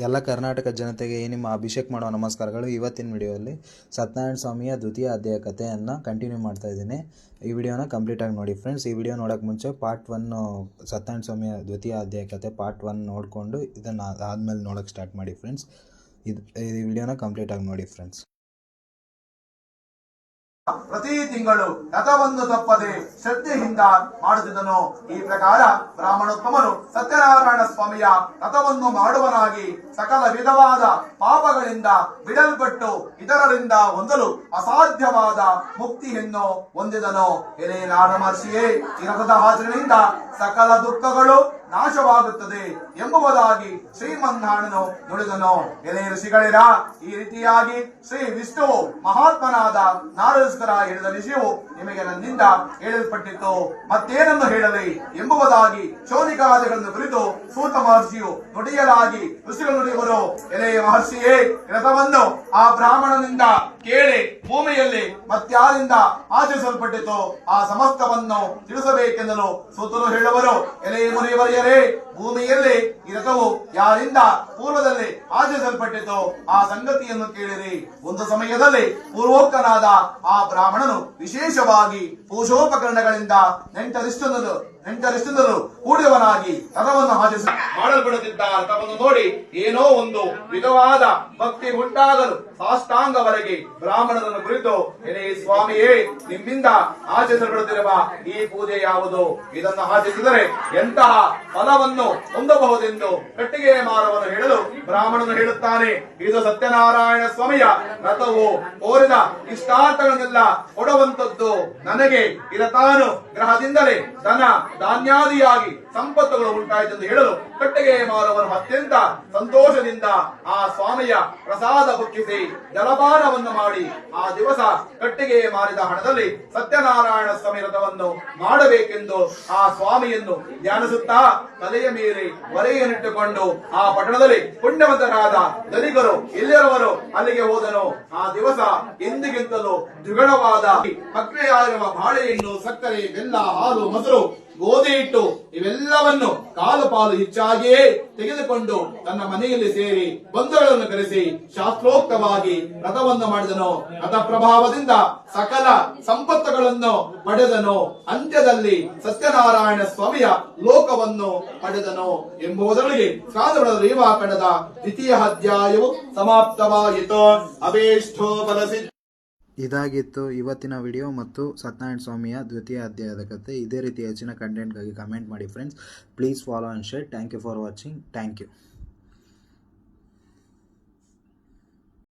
ಎಲ್ಲ ಕರ್ನಾಟಕ ಜನತೆಗೆ ನಿಮ್ಮ ಅಭಿಷೇಕ್ ಮಾಡೋ ನಮಸ್ಕಾರಗಳು. ಇವತ್ತಿನ ವಿಡಿಯೋದಲ್ಲಿ ಸತ್ಯನಾರಾಯಣ ಸ್ವಾಮಿಯ ದ್ವಿತೀಯ ಅಧ್ಯಾಯ ಕಥೆಯನ್ನು ಕಂಟಿನ್ಯೂ ಮಾಡ್ತಾ ಇದ್ದೀನಿ. ಈ ವಿಡಿಯೋನ ಕಂಪ್ಲೀಟಾಗಿ ನೋಡಿ ಫ್ರೆಂಡ್ಸ್. ಈ ವಿಡಿಯೋ ನೋಡೋಕ್ಕೆ ಮುಂಚೆ ಪಾರ್ಟ್ 1 ಸತ್ಯನಾರಾಯಣ ಸ್ವಾಮಿಯ ದ್ವಿತೀಯ ಅಧ್ಯಾಯ ಕಥೆ ಪಾರ್ಟ್ 1 ನೋಡಿಕೊಂಡು ಇದನ್ನು ಆದಮೇಲೆ ನೋಡೋಕ್ಕೆ ಸ್ಟಾರ್ಟ್ ಮಾಡಿ ಫ್ರೆಂಡ್ಸ್. ಈ ವಿಡಿಯೋನ ಕಂಪ್ಲೀಟಾಗಿ ನೋಡಿ ಫ್ರೆಂಡ್ಸ್. ಪ್ರತಿ ತಿಂಗಳು ರಥವನ್ನು ತಪ್ಪದೆ ಶ್ರದ್ಧೆಯಿಂದ ಮಾಡುತ್ತಿದ್ದನು. ಈ ಪ್ರಕಾರ ಬ್ರಾಹ್ಮಣೋತ್ತಮನು ಸತ್ಯನಾರಾಯಣ ಸ್ವಾಮಿಯ ರಥವನ್ನು ಮಾಡುವನಾಗಿ ಸಕಲ ವಿಧವಾದ ಪಾಪಗಳಿಂದ ಬಿಡಲ್ಪಟ್ಟು ಇದರರಿಂದ ಹೊಂದಲು ಅಸಾಧ್ಯವಾದ ಮುಕ್ತಿಯನ್ನು ಹೊಂದಿದನು. ಎಲೆ ನಾರಮಹರ್ಷಿಯೇ, ಈ ರಥದ ಆಚರಣೆಯಿಂದ ಸಕಲ ದುಃಖಗಳು ನಾಶವಾಗುತ್ತದೆ ಎಂಬುದಾಗಿ ಶ್ರೀಮನ್ನಾರಾಯಣನು ನುಡಿದನು. ಎಲೆ ಋಷಿಗಳಿರ, ಈ ರೀತಿಯಾಗಿ ಶ್ರೀ ವಿಷ್ಣುವು ಮಹಾತ್ಮನಾದ ನಾರದಸ್ಕರ ಹೇಳಿದ ವಿಷಯವು ನಿಮಗೆ ನನ್ನಿಂದ ಹೇಳಲ್ಪಟ್ಟಿತ್ತು, ಮತ್ತೇನನ್ನು ಹೇಳಲಿ ಎಂಬುದಾಗಿ ಶೋಧಿಕಾದಿಗಳನ್ನು ಕುರಿತು ಸೂತ ಮಹರ್ಷಿಯು ನುಡಿಯಲಾಗಿ ಋಷಿಗಳು ನುಡಿಯುವರು. ಎಲೆ ಮಹರ್ಷಿಯೇ, ರಥವನ್ನು ಆ ಬ್ರಾಹ್ಮಣನಿಂದ ಕೇಳಿ ಭೂಮಿಯಲ್ಲಿ ಮತ್ಯಾರಿಂದ ಆಚರಿಸಲ್ಪಟ್ಟಿತು ಆ ಸಮಸ್ತವನ್ನು ತಿಳಿಸಬೇಕೆಂದಲು ಸೂತರು ಹೇಳುವರು. ಎಲೆ ಮುನಿವರಿಯರೇ, ಭೂಮಿಯಲ್ಲಿ ಈ ರಥವು ಯಾರಿಂದ ಪೂರ್ವದಲ್ಲಿ ಆಚರಿಸಲ್ಪಟ್ಟಿತು ಆ ಸಂಗತಿಯನ್ನು ಕೇಳಿರಿ. ಒಂದು ಸಮಯದಲ್ಲಿ ಪೂರ್ವೋಕ್ತನಾದ ಆ ಬ್ರಾಹ್ಮಣನು ವಿಶೇಷವಾಗಿ ಪೂಜೋಪಕರಣಗಳಿಂದ ನೆಂಟರಿಷ್ಟರು ಕೂಡಿದವನಾಗಿ ರಥವನ್ನು ಆಚರಿಸಿ ಮಾಡಲ್ಪಡುತ್ತಿದ್ದ ರಥವನ್ನು ನೋಡಿ ಏನೋ ಒಂದು ವಿಧವಾದ ಭಕ್ತಿ ಉಂಟಾಗಲು ಸಾಷ್ಟಾಂಗವರೆಗೆ ಬ್ರಾಹ್ಮಣರನ್ನು ಕುರಿತು, ಎಲೆ ಸ್ವಾಮಿಯೇ, ನಿಮ್ಮಿಂದ ಆಚರಿಸಲ್ಪಡುತ್ತಿರುವ ಈ ಪೂಜೆ ಯಾವುದು? ಇದನ್ನು ಆಚರಿಸಿದರೆ ಎಂತಹ ಫಲವನ್ನು ಹೊಂದಬಹುದೆಂದು ಕಟ್ಟಿಗೆ ಮಾರವನ್ನು ಹೇಳಲು ಬ್ರಾಹ್ಮಣನು ಹೇಳುತ್ತಾನೆ. ಇದು ಸತ್ಯನಾರಾಯಣ ಸ್ವಾಮಿಯ ರಥವು ಕೋರಿದ ಇಷ್ಟಾರ್ಥಗಳನ್ನೆಲ್ಲ ಕೊಡುವಂತದ್ದು. ನನಗೆ ತಾನು ಗ್ರಹದಿಂದಲೇ ಧನ ಧಾನ್ಯಾದಿಯಾಗಿ ಸಂಪತ್ತುಗಳು ಉಂಟಾಯಿತೆಂದು ಹೇಳಲು ಕಟ್ಟಿಗೆ ಮಾರುವನು ಅತ್ಯಂತ ಸಂತೋಷದಿಂದ ಆ ಸ್ವಾಮಿಯ ಪ್ರಸಾದ ಭುಕ್ಕಿಸಿ ಜಲಪಾನವನ್ನು ಮಾಡಿ ಆ ದಿವಸ ಕಟ್ಟಿಗೆ ಮಾರಿದ ಹಣದಲ್ಲಿ ಸತ್ಯನಾರಾಯಣ ಸ್ವಾಮಿ ರಥವನ್ನು ಮಾಡಬೇಕೆಂದು ಆ ಸ್ವಾಮಿಯನ್ನು ಧ್ಯಾನಿಸುತ್ತಾ ತಲೆಯ ಮೇಲೆ ಹೊರೆಯನ್ನಿಟ್ಟುಕೊಂಡು ಆ ಪಟ್ಟಣದಲ್ಲಿ ಪುಣ್ಯವಂತರಾದ ಧನಿಕರು ಇಲ್ಲಿರುವರು ಅಲ್ಲಿಗೆ ಹೋದನು. ಆ ದಿವಸ ಎಂದಿಗಿಂತಲೂ ದ್ವಿಗುಣವಾದ ಪ್ರಕ್ರಿಯೆಯಾಗಿರುವ ಬಾಳೆಹಣ್ಣು, ಸಕ್ಕರೆ, ಬೆಲ್ಲ, ಹಾಲು, ಮೊಸರು, ಗೋಧಿ ಹಿಟ್ಟು ಇವೆಲ್ಲವನ್ನು ಕಾಲು ಪಾಲು ಹೆಚ್ಚಾಗಿಯೇ ತೆಗೆದುಕೊಂಡು ತನ್ನ ಮನೆಯಲ್ಲಿ ಸೇರಿ ಬಂಧುಗಳನ್ನು ಕರೆಸಿ ಶಾಸ್ತ್ರೋಕ್ತವಾಗಿ ರಥವನ್ನು ಮಾಡಿದನು. ರಥ ಪ್ರಭಾವದಿಂದ ಸಕಲ ಸಂಪತ್ತುಗಳನ್ನು ಪಡೆದನು. ಅಂತ್ಯದಲ್ಲಿ ಸತ್ಯನಾರಾಯಣ ಸ್ವಾಮಿಯ ಲೋಕವನ್ನು ಪಡೆದನು ಎಂಬುದರೊಳಗೆ ಕಾದಬಡದ ಕಡದ ದ್ವಿತೀಯ ಅಧ್ಯಾಯವು ಸಮಾಪ್ತವಾಯಿತು. ಅಭೀಷ್ಟೋ ಫಲಸಿದ್ಧ. ಇದಾಗಿತ್ತು ಇವತ್ತಿನ ವಿಡಿಯೋ ಮತ್ತು ಸತ್ಯನಾರಾಯಣ ಸ್ವಾಮಿಯ ದ್ವಿತೀಯ ಅಧ್ಯಾಯದ ಕಥೆ. ಇದೇ ರೀತಿ ಹೆಚ್ಚಿನ ಕಂಟೆಂಟ್ಗಾಗಿ ಕಮೆಂಟ್ ಮಾಡಿ friends. Please follow and share. Thank you for watching. Thank you.